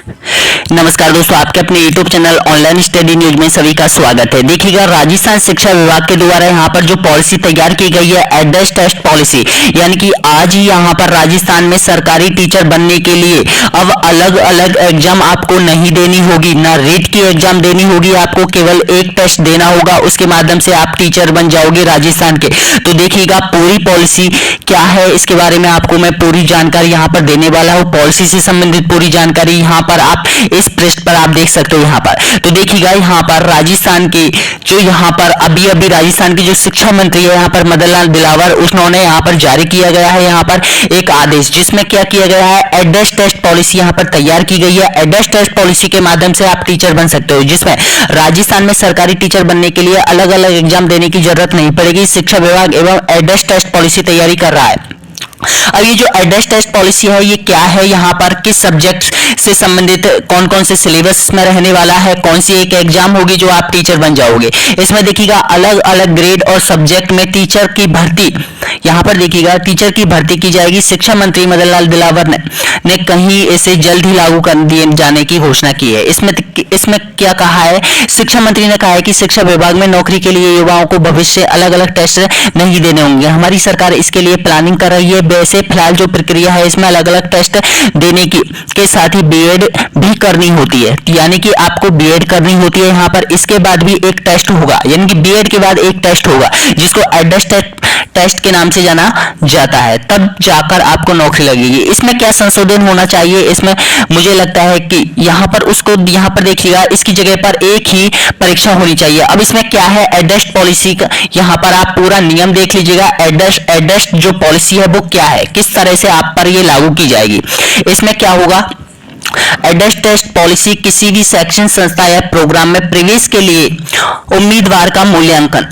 नमस्कार दोस्तों, आपके अपने YouTube channel online study news में सभी का स्वागत है। देखिएगा, राजस्थान शिक्षा विभाग के द्वारा यहाँ पर जो पॉलिसी तैयार की गई है एडेस टेस्ट पॉलिसी, यानी कि आज ही यहाँ पर राजस्थान में सरकारी टीचर बनने के लिए अब अलग अलग एग्जाम आपको नहीं देनी होगी, ना रीट की एग्जाम देनी होगी, आपको केवल एक टेस्ट देना होगा, उसके माध्यम से आप टीचर बन जाओगे राजस्थान के। तो देखिएगा पूरी पॉलिसी क्या है, इसके बारे में आपको मैं पूरी जानकारी यहाँ पर देने वाला हूँ। पॉलिसी से संबंधित पूरी जानकारी यहाँ पर आप इस पृष्ठ पर आप देख सकते हो। यहाँ पर तो देखिएगा, यहाँ पर राजस्थान की जो यहाँ पर अभी राजस्थान की जो शिक्षा मंत्री है यहाँ पर मदन लाल दिलावर, उन्होंने यहाँ पर जारी किया गया है यहाँ पर एक आदेश, जिसमें क्या किया गया है, एडेस टेस्ट पॉलिसी यहाँ पर तैयार की गई है। एडेस टेस्ट पॉलिसी के माध्यम से आप टीचर बन सकते हो, जिसमें राजस्थान में सरकारी टीचर बनने के लिए अलग अलग एग्जाम देने की जरूरत नहीं पड़ेगी। शिक्षा विभाग एवं एडेस टेस्ट पॉलिसी तैयारी कर रहा है। अब ये जो एडेस टेस्ट पॉलिसी है ये क्या है, यहाँ पर किस सब्जेक्ट से संबंधित कौन कौन से सिलेबस में रहने वाला है, कौन सी एक एग्जाम होगी जो आप टीचर बन जाओगे। इसमें देखिएगा अलग अलग ग्रेड और सब्जेक्ट में टीचर की भर्ती, यहाँ पर देखिएगा टीचर की भर्ती की जाएगी। शिक्षा मंत्री मदन लाल दिलावर ने कहीं इसे जल्द ही लागू कर दिए जाने की घोषणा की है। इसमें क्या कहा है, शिक्षा मंत्री ने कहा है कि शिक्षा विभाग में नौकरी के लिए युवाओं को भविष्य अलग अलग टेस्ट नहीं देने होंगे। हमारी सरकार इसके लिए प्लानिंग कर रही है। वैसे फिलहाल जो प्रक्रिया है इसमें अलग अलग टेस्ट देने की के साथ ही बीएड भी करनी होती है, यानी कि आपको बीएड करनी होती है यहाँ पर। इसके बाद भी एक टेस्ट होगा, यानी कि बीएड के बाद एक टेस्ट होगा जिसको एडेस टेस्ट के नाम से जाना जाता है, तब जाकर आपको नौकरी लगेगी। इसमें क्या संशोधन होना चाहिए, इसमें मुझे लगता है कि यहाँ पर उसको यहाँ पर देखिएगा इसकी जगह पर एक ही परीक्षा होनी चाहिए। अब इसमें क्या है, एडेस पॉलिसी का यहाँ पर आप पूरा नियम देख लीजिएगा। एडेस जो पॉलिसी है वो क्या है, किस तरह से आप पर ये लागू की जाएगी। इसमें क्या होगा, एडेस टेस्ट पॉलिसी किसी भी शैक्षणिक संस्था या प्रोग्राम में प्रवेश के लिए उम्मीदवार का मूल्यांकन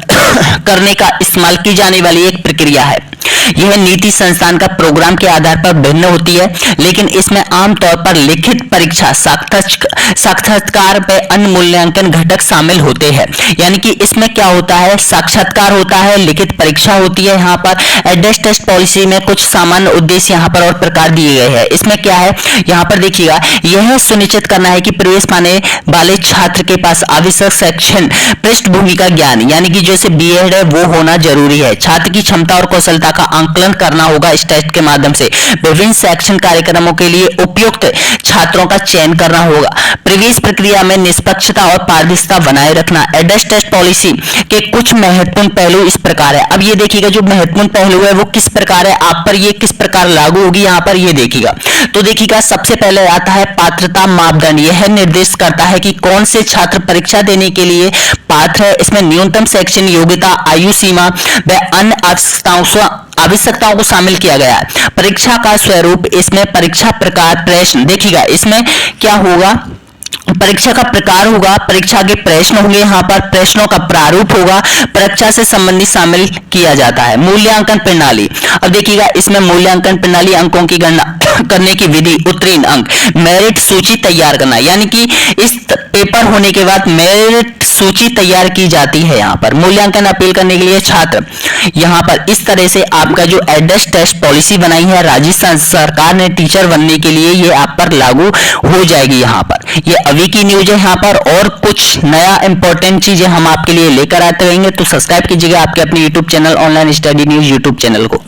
करने का इस्तेमाल की जाने वाली एक प्रक्रिया है। यह नीति संस्थान का प्रोग्राम के आधार पर भिन्न होती है, लेकिन इसमें आमतौर पर लिखित परीक्षा, साक्षात्कार पे अन्य मूल्यांकन घटक शामिल होते हैं। यानी कि इसमें क्या होता है, साक्षात्कार होता है, लिखित परीक्षा होती है। यहाँ पर एडेस टेस्ट पॉलिसी में कुछ सामान्य उद्देश्य यहाँ पर और प्रकार दिए गए हैं। इसमें क्या है, यहाँ पर देखिएगा, यह सुनिश्चित करना है कि प्रवेश पाने वाले छात्र के पास आवश्यक शैक्षणिक पृष्ठभूमि का ज्ञान, यानी कि जैसे बीएड है वो होना जरूरी है। छात्र की क्षमता और कौशलता का आंकलन करना होगा इस टेस्ट के माध्यम से। विभिन्न शैक्षणिक कार्यक्रमों के लिए उपयुक्त छात्रों का चयन करना होगा। प्रवेश प्रक्रिया में निष्पक्षता और पारदर्शिता बनाए रखना। एडेस टेस्ट पॉलिसी के कुछ महत्वपूर्ण पहलू इस प्रकार है। अब ये देखिएगा जो महत्वपूर्ण पहलू है वो किस प्रकार है, आप पर ये किस प्रकार लागू होगी, यहाँ पर ये देखिएगा। तो देखिएगा सबसे पहले आता है पात्रता मापदंड। यह निर्देश करता है कि कौन से छात्र परीक्षा देने के लिए पात्र है। इसमें न्यूनतम शैक्षणिक योग्यता, आयु सीमा व अन्य आवश्यकताओं को शामिल किया गया है। परीक्षा का स्वरूप, इसमें परीक्षा प्रकार, प्रश्न, देखिएगा इसमें क्या होगा, परीक्षा का प्रकार होगा, परीक्षा के प्रश्न होंगे, यहाँ पर प्रश्नों का प्रारूप होगा, परीक्षा से संबंधित शामिल किया जाता है। मूल्यांकन प्रणाली, अब देखिएगा इसमें मूल्यांकन प्रणाली, अंकों की गणना करने की विधि, उत्तीर्ण अंक, मेरिट सूची तैयार करना, यानी कि इस पेपर होने के बाद मेरिट सूची तैयार की जाती है। यहाँ पर मूल्यांकन अपील करने के लिए छात्र, यहाँ पर इस तरह से आपका जो एडेस टेस्ट पॉलिसी बनाई है राजस्थान सरकार ने टीचर बनने के लिए, ये आप पर लागू हो जाएगी। यहाँ पर ये अभी की न्यूज है। यहाँ पर और कुछ नया इंपॉर्टेंट चीजें हम आपके लिए लेकर आते रहेंगे, तो सब्सक्राइब कीजिएगा आपके अपने YouTube channel online study news YouTube channel को।